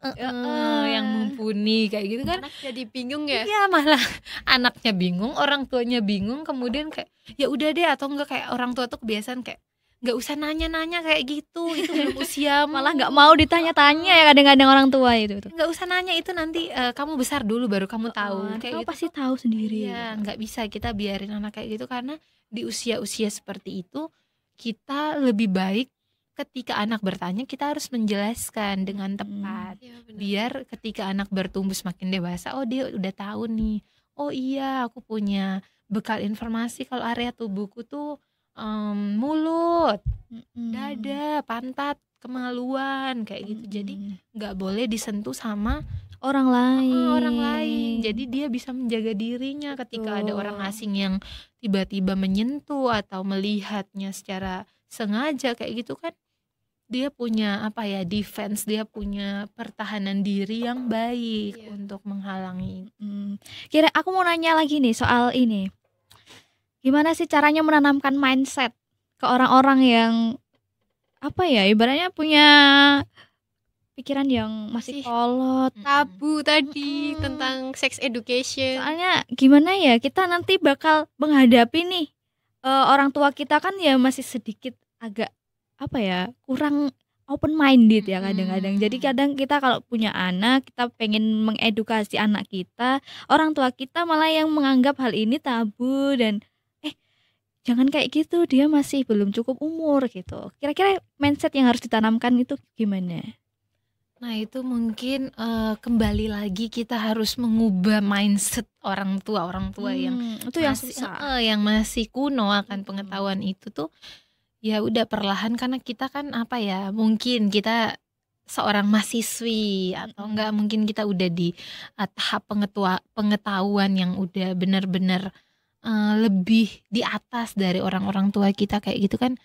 yang mumpuni kayak gitu kan. Anak jadi bingung ya. Iya, malah anaknya bingung, orang tuanya bingung, kemudian kayak ya udah deh, atau enggak kayak orang tua tuh kebiasaan kayak nggak usah nanya-nanya kayak gitu, itu belum usiamu. Malah nggak mau ditanya-tanya ya kadang-kadang orang tua itu tuh. Nggak usah nanya, itu nanti kamu besar dulu baru kamu tahu kayak Kamu gitu. pasti tahu sendiri. Iya, nggak bisa kita biarin anak kayak gitu, karena di usia-usia seperti itu kita lebih baik ketika anak bertanya kita harus menjelaskan dengan tepat. Iya, benar. Biar ketika anak bertumbuh semakin dewasa, oh dia udah tahu nih, oh iya aku punya bekal informasi kalau area tubuhku tuh mulut, dada, pantat, kemaluan kayak gitu. Jadi nggak boleh disentuh sama orang lain. orang lain. Jadi dia bisa menjaga dirinya ketika ada orang asing yang tiba-tiba menyentuh atau melihatnya secara sengaja kayak gitu kan. Dia punya apa ya, defense, dia punya pertahanan diri yang baik untuk menghalangi. Kira aku mau nanya lagi nih soal ini. Gimana sih caranya menanamkan mindset ke orang-orang yang apa ya, ibaratnya punya pikiran yang masih kolot, tabu tadi tentang sex education. Soalnya gimana ya, kita nanti bakal menghadapi nih orang tua kita kan ya masih sedikit agak apa ya, kurang open minded ya kadang-kadang. Jadi kadang kita kalau punya anak, kita pengen mengedukasi anak kita, orang tua kita malah yang menganggap hal ini tabu dan jangan kayak gitu, dia masih belum cukup umur gitu. Kira-kira mindset yang harus ditanamkan itu gimana? Nah itu mungkin kembali lagi kita harus mengubah mindset orang tua yang itu yang masih susah. yang masih kuno akan pengetahuan itu tuh. Ya udah perlahan, karena kita kan apa ya, mungkin kita seorang mahasiswi atau enggak, mungkin kita udah di tahap pengetahuan yang udah benar-benar lebih di atas dari orang-orang tua kita kayak gitu kan.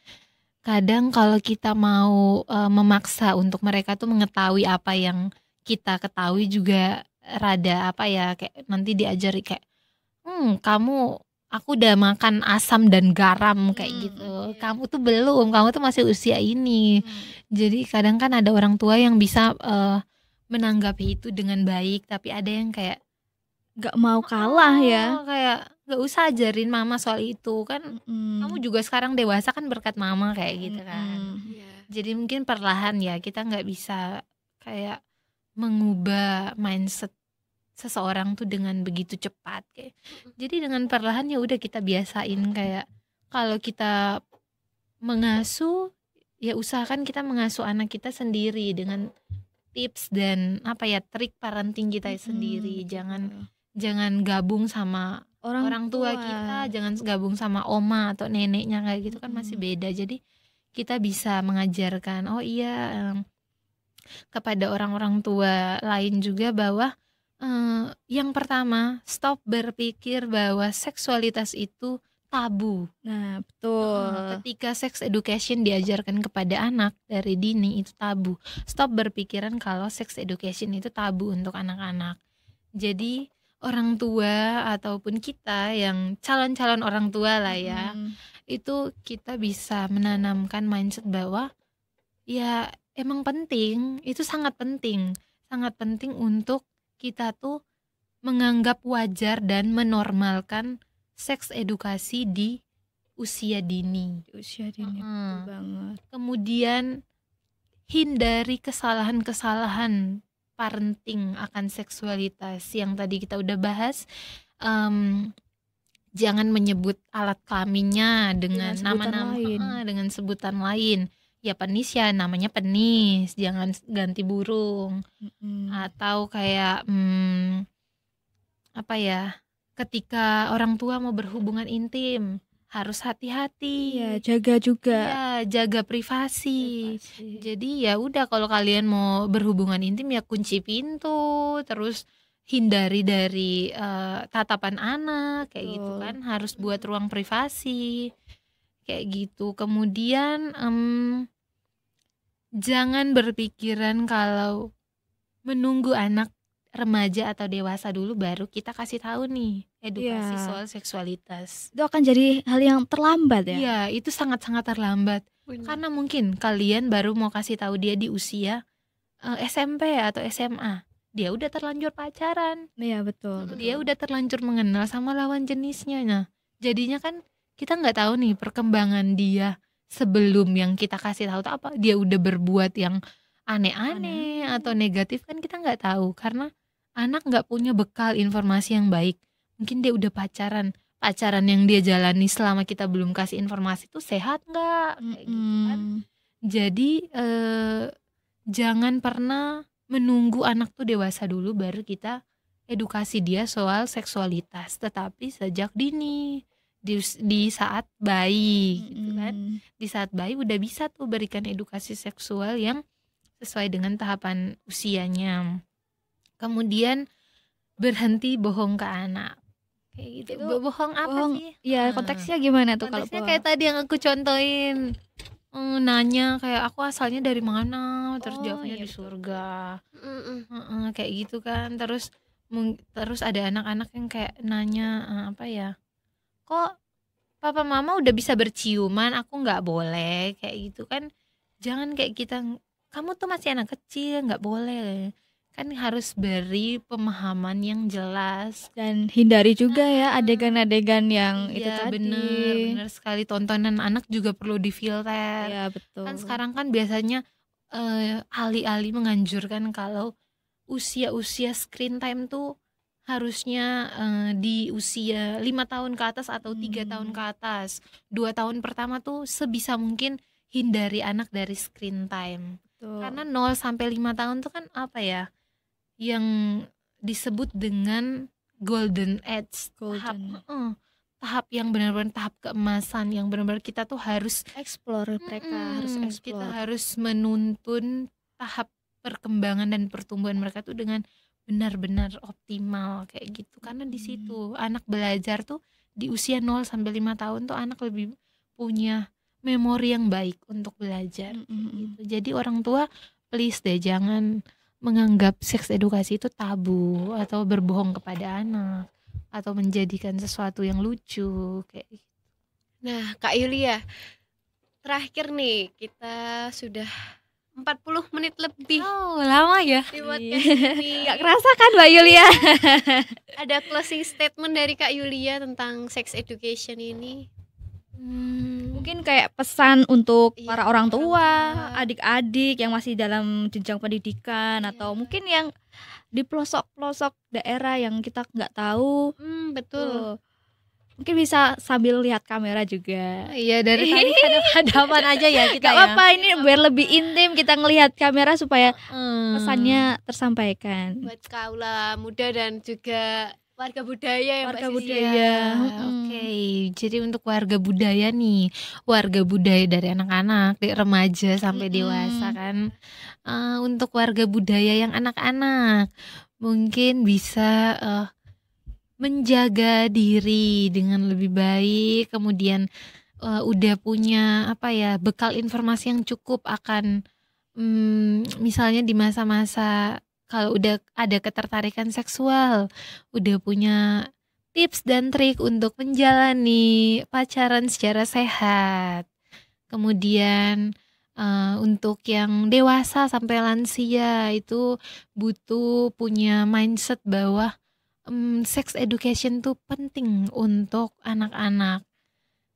Kadang kalau kita mau memaksa untuk mereka tuh mengetahui apa yang kita ketahui juga rada apa ya, kayak nanti diajari kayak aku udah makan asam dan garam kayak gitu. Kamu tuh belum, kamu tuh masih usia ini. Jadi kadang kan ada orang tua yang bisa menanggapi itu dengan baik, tapi ada yang kayak Gak mau kalah ya. Kayak gak usah ajarin mama soal itu kan. Kamu juga sekarang dewasa kan berkat mama kayak gitu kan. Jadi mungkin perlahan ya, kita gak bisa kayak mengubah mindset seseorang tuh dengan begitu cepat kayak. Jadi dengan perlahan ya udah kita biasain, kayak kalau kita mengasuh ya usahakan kita mengasuh anak kita sendiri dengan tips dan apa ya, trik parenting kita sendiri. Jangan gabung sama orang tua kita, jangan gabung sama oma atau neneknya kayak gitu kan, masih beda. Jadi kita bisa mengajarkan kepada orang-orang tua lain juga bahwa yang pertama, stop berpikir bahwa seksualitas itu tabu. Nah betul. Ketika sex education diajarkan kepada anak dari dini itu tabu. Stop berpikiran kalau sex education itu tabu untuk anak-anak. Jadi orang tua ataupun kita yang calon-calon orang tua lah ya, itu kita bisa menanamkan mindset bahwa ya emang penting, itu sangat penting untuk kita tuh menganggap wajar dan menormalkan seks edukasi di usia dini. Betul banget. Kemudian hindari kesalahan-kesalahan parenting akan seksualitas yang tadi kita udah bahas. Jangan menyebut alat kelaminnya dengan nama-nama dengan sebutan lain. Ya penis ya namanya penis, jangan ganti burung. Atau kayak apa ya, ketika orang tua mau berhubungan intim harus hati-hati. Ya, jaga juga. Ya, jaga privasi. Jadi ya udah, kalau kalian mau berhubungan intim ya kunci pintu, terus hindari dari tatapan anak kayak gitu kan, harus buat ruang privasi kayak gitu. Kemudian jangan berpikiran kalau menunggu anak remaja atau dewasa dulu baru kita kasih tahu nih edukasi soal seksualitas. Itu akan jadi hal yang terlambat ya? Iya, itu sangat-sangat terlambat. Bener. Karena mungkin kalian baru mau kasih tahu dia di usia SMP atau SMA. Dia udah terlanjur pacaran. Iya betul. Dia udah terlanjur mengenal sama lawan jenisnya. Nah, jadinya kan kita nggak tahu nih perkembangan dia sebelum yang kita kasih tahu tuh apa. Dia udah berbuat yang aneh-aneh atau negatif kan kita nggak tahu karena anak nggak punya bekal informasi yang baik. Mungkin dia udah pacaran yang dia jalani selama kita belum kasih informasi itu sehat nggak kayak gitu kan. Jadi jangan pernah menunggu anak tuh dewasa dulu baru kita edukasi dia soal seksualitas, tetapi sejak dini di saat bayi gitu kan. Di saat bayi udah bisa tuh berikan edukasi seksual yang sesuai dengan tahapan usianya. Kemudian berhenti bohong ke anak. Kayak gitu. Itu Bohong apa bohong, sih? ya konteksnya gimana tuh kalau Konteksnya kayak tadi yang aku contohin. Nanya kayak aku asalnya dari mana, terus jawabnya iya di surga. Mm-mm. Kayak gitu kan. Terus ada anak-anak yang kayak nanya apa ya? Kok papa mama udah bisa berciuman, aku nggak boleh kayak gitu kan? Jangan kayak kita, kamu tuh masih anak kecil, nggak boleh. Kan harus beri pemahaman yang jelas. Dan hindari juga ya adegan-adegan yang itu Iya, tadi. bener sekali. Tontonan anak juga perlu difilter. Iya betul. Kan sekarang kan biasanya alih-alih menganjurkan kalau usia-usia screen time tuh harusnya di usia 5 tahun ke atas atau 3 tahun ke atas. 2 tahun pertama tuh sebisa mungkin hindari anak dari screen time. Betul. Karena 0 sampai 5 tahun tuh kan apa ya? Yang disebut dengan golden age. Tahap yang benar-benar tahap keemasan yang benar-benar kita tuh harus explore mereka, harus kita explore. harus menuntun tahap perkembangan dan pertumbuhan mereka tuh dengan benar-benar optimal kayak gitu. Karena di situ anak belajar tuh di usia 0 sampai 5 tahun tuh anak lebih punya memori yang baik untuk belajar gitu. Jadi orang tua please deh jangan menganggap seks edukasi itu tabu atau berbohong kepada anak atau menjadikan sesuatu yang lucu kayak gitu. Nah, Kak Yulia, terakhir nih kita sudah 40 menit lebih Oh, lama ya. di podcast ini. Gak kerasa kan Mbak Yulia? Ada closing statement dari Kak Yulia tentang sex education ini? Mungkin kayak pesan untuk Iya, para orang tua, tua. adik-adik yang masih dalam jenjang pendidikan atau mungkin yang di pelosok-pelosok daerah yang kita nggak tahu. Betul. Mungkin bisa sambil lihat kamera juga. Iya, dari tadi hadap-hadapan aja ya kita Gak ya. apa-apa, ini biar lebih intim kita ngelihat kamera supaya pesannya tersampaikan. Buat kaula muda dan juga warga budaya ya, Warga Mbak Sisi. budaya. Oke, jadi untuk warga budaya nih, warga budaya dari anak-anak, dari remaja sampai dewasa kan. Untuk warga budaya yang anak-anak, mungkin bisa menjaga diri dengan lebih baik, kemudian udah punya apa ya bekal informasi yang cukup akan misalnya di masa-masa kalau udah ada ketertarikan seksual, udah punya tips dan trik untuk menjalani pacaran secara sehat. Kemudian untuk yang dewasa sampai lansia itu butuh punya mindset bahwa sex education tuh penting untuk anak-anak.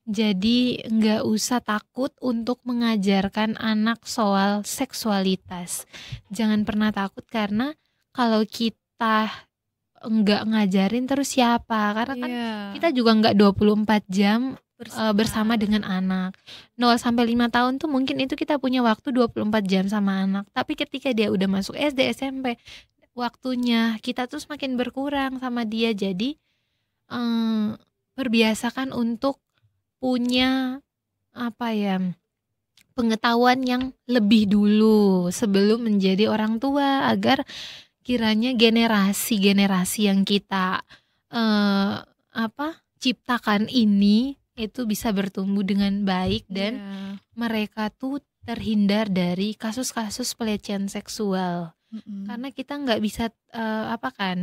Jadi nggak usah takut untuk mengajarkan anak soal seksualitas. Jangan pernah takut karena kalau kita nggak ngajarin terus siapa? Karena kan kita juga nggak 24 jam bersama dengan anak. 0 sampai 5 tahun tuh mungkin itu kita punya waktu 24 jam sama anak. Tapi ketika dia udah masuk SD, SMP, waktunya kita tuh semakin berkurang sama dia. Jadi perbiasakan untuk punya apa ya pengetahuan yang lebih dulu sebelum menjadi orang tua agar kiranya generasi yang kita ciptakan ini itu bisa bertumbuh dengan baik dan mereka tuh terhindar dari kasus-kasus pelecehan seksual. Karena kita nggak bisa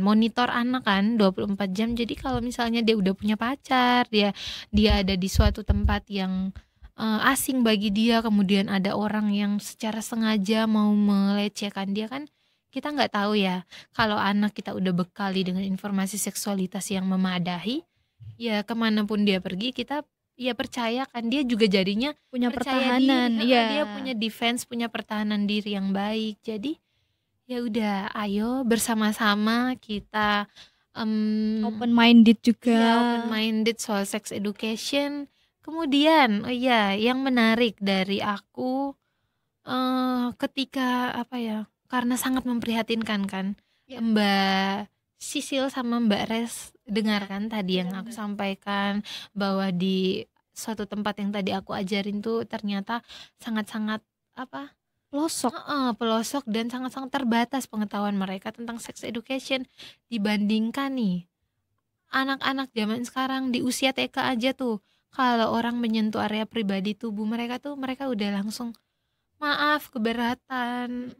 monitor anak kan 24 jam. Jadi kalau misalnya dia udah punya pacar, dia ada di suatu tempat yang asing bagi dia, kemudian ada orang yang secara sengaja mau melecehkan dia, kan kita nggak tahu ya. Kalau anak kita udah bekali dengan informasi seksualitas yang memadahi, ya kemanapun dia pergi kita ya percayakan dia juga jadinya Punya percaya pertahanan, diri, iya. dia punya defense, punya pertahanan diri yang baik. Jadi ya udah, ayo bersama-sama kita Open minded ya juga. open minded soal sex education. Kemudian, oh iya, yang menarik dari aku ketika apa ya? Karena sangat memprihatinkan kan, Ya. Mbak Sisil sama Mbak Res dengarkan tadi yang aku Benar. sampaikan bahwa di suatu tempat yang tadi aku ajarin tuh ternyata sangat-sangat apa? Pelosok. Pelosok dan sangat-sangat terbatas pengetahuan mereka tentang sex education dibandingkan nih anak-anak zaman sekarang di usia TK aja tuh. Kalau orang menyentuh area pribadi tubuh mereka tuh mereka udah langsung maaf keberatan.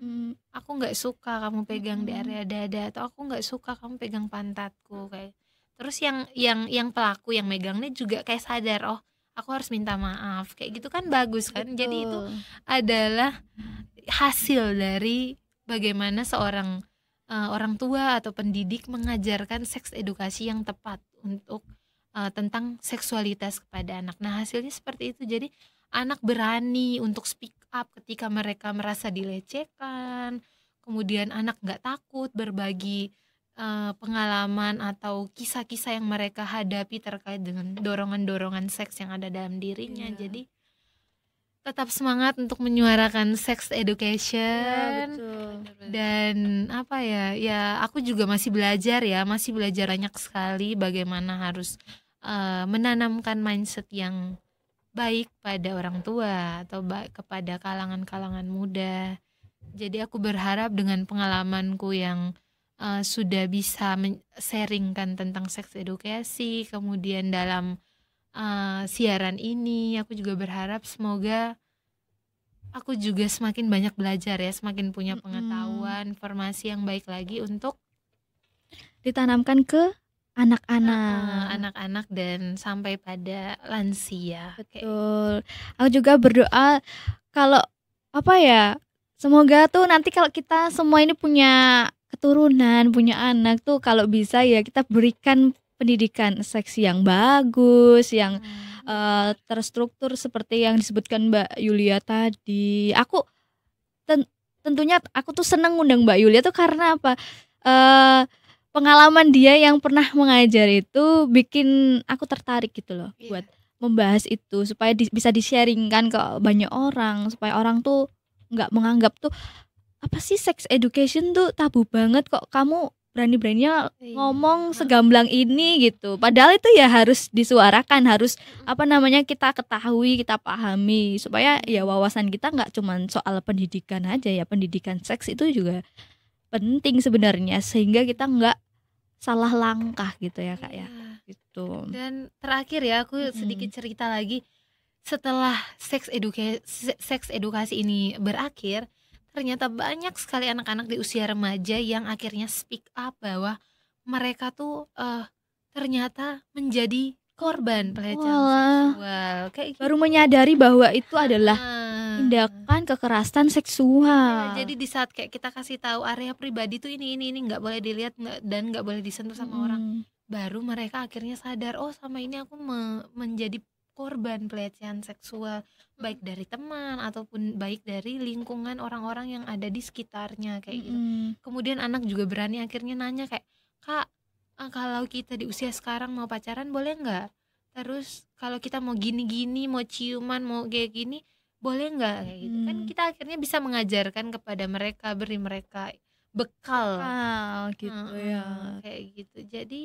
Aku nggak suka kamu pegang di area dada, atau aku nggak suka kamu pegang pantatku kayak. Terus yang pelaku yang megangnya juga kayak sadar, oh aku harus minta maaf kayak gitu kan, bagus kan. Jadi itu Betul. adalah hasil dari bagaimana seorang orang tua atau pendidik mengajarkan seks edukasi yang tepat untuk tentang seksualitas kepada anak. Nah, hasilnya seperti itu. Jadi anak berani untuk speak up ketika mereka merasa dilecehkan. Kemudian anak nggak takut berbagi pengalaman atau kisah-kisah yang mereka hadapi terkait dengan dorongan-dorongan seks yang ada dalam dirinya. Iya. Jadi tetap semangat untuk menyuarakan sex Ya, education. betul. Dan apa ya aku juga masih belajar banyak sekali bagaimana harus menanamkan mindset yang baik pada orang tua atau kepada kalangan-kalangan muda. Jadi aku berharap dengan pengalamanku yang sudah bisa sharingkan tentang seks edukasi, kemudian dalam siaran ini aku juga berharap semoga aku juga semakin banyak belajar ya, semakin punya pengetahuan, informasi yang baik lagi untuk Ditanamkan ke anak-anak. anak-anak dan sampai pada lansia. Kayak Betul. Aku juga berdoa kalau apa ya, semoga tuh nanti kalau kita semua ini punya keturunan, punya anak tuh kalau bisa ya kita berikan pendidikan seks yang bagus, yang terstruktur seperti yang disebutkan Mbak Yulia tadi. Aku tentunya aku tuh seneng undang Mbak Yulia tuh karena apa? Pengalaman dia yang pernah mengajar itu bikin aku tertarik gitu loh Iya. buat membahas itu supaya bisa di-sharingkan ke banyak orang, supaya orang tuh nggak menganggap tuh apa sih sex education tuh tabu banget, kok kamu berani-beraninya Iya. ngomong segamblang ini gitu. Padahal itu ya harus disuarakan, harus apa namanya kita ketahui, kita pahami supaya ya wawasan kita nggak cuman soal pendidikan aja ya, pendidikan seks itu juga penting sebenarnya sehingga kita nggak salah langkah gitu ya Kak ya. Iya. Gitu. Dan terakhir ya aku sedikit cerita lagi, setelah seks edukasi ini berakhir, ternyata banyak sekali anak-anak di usia remaja yang akhirnya speak up bahwa mereka tuh ternyata menjadi korban pelecehan Walah. seksual kayak gitu. Baru menyadari bahwa itu adalah Ah. tindakan kekerasan seksual. Ya, jadi di saat kayak kita kasih tahu area pribadi tuh ini nggak boleh dilihat dan nggak boleh disentuh sama orang, baru mereka akhirnya sadar, oh sama ini aku menjadi korban pelecehan seksual baik dari teman ataupun baik dari lingkungan orang-orang yang ada di sekitarnya kayak gitu. Kemudian anak juga berani akhirnya nanya kayak, Kak, kalau kita di usia sekarang mau pacaran boleh nggak? Terus kalau kita mau gini-gini, mau ciuman, mau kayak gini, boleh nggak kayak gitu? Kan kita akhirnya bisa mengajarkan kepada mereka, beri mereka bekal Gitu ya. kayak gitu. Jadi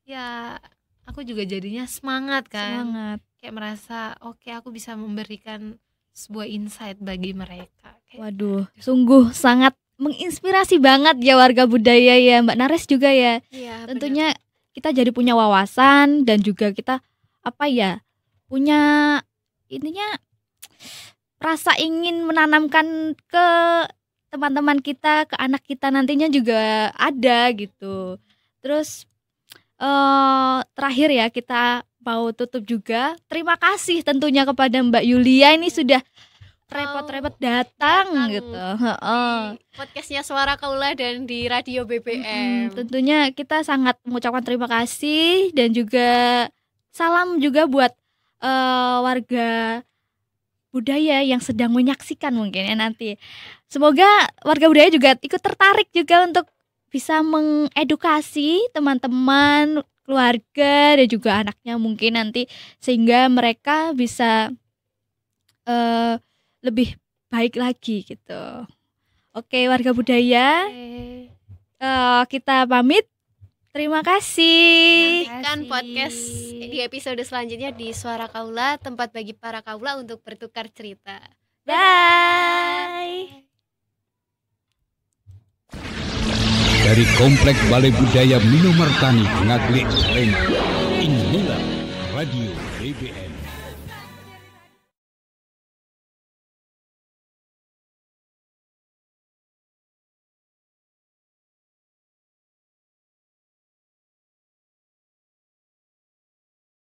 ya aku juga jadinya semangat kan, Semangat. kayak merasa oke, aku bisa memberikan sebuah insight bagi mereka kayak Waduh, sungguh sangat menginspirasi banget ya warga budaya ya Mbak Nares juga ya. Iya, Tentunya kita jadi punya wawasan dan juga kita apa ya, punya intinya rasa ingin menanamkan ke teman-teman kita, ke anak kita nantinya juga ada gitu. Terus terakhir ya kita mau tutup juga. Terima kasih tentunya kepada Mbak Yulia ini sudah repot-repot datang gitu. Di podcastnya Suara Kaula dan di Radio BBM. Tentunya kita sangat mengucapkan terima kasih dan juga salam juga buat warga budaya yang sedang menyaksikan mungkin ya nanti. Semoga warga budaya juga ikut tertarik juga untuk bisa mengedukasi teman-teman, keluarga dan juga anaknya mungkin nanti sehingga mereka bisa lebih baik lagi gitu. Oke, warga budaya, kita pamit. Terima kasih. Nantikan podcast di episode selanjutnya di Suara Kaula, tempat bagi para kaula untuk bertukar cerita. Bye. Dari Komplek Balai Budaya Minomartani, Ngaglik, Lembang.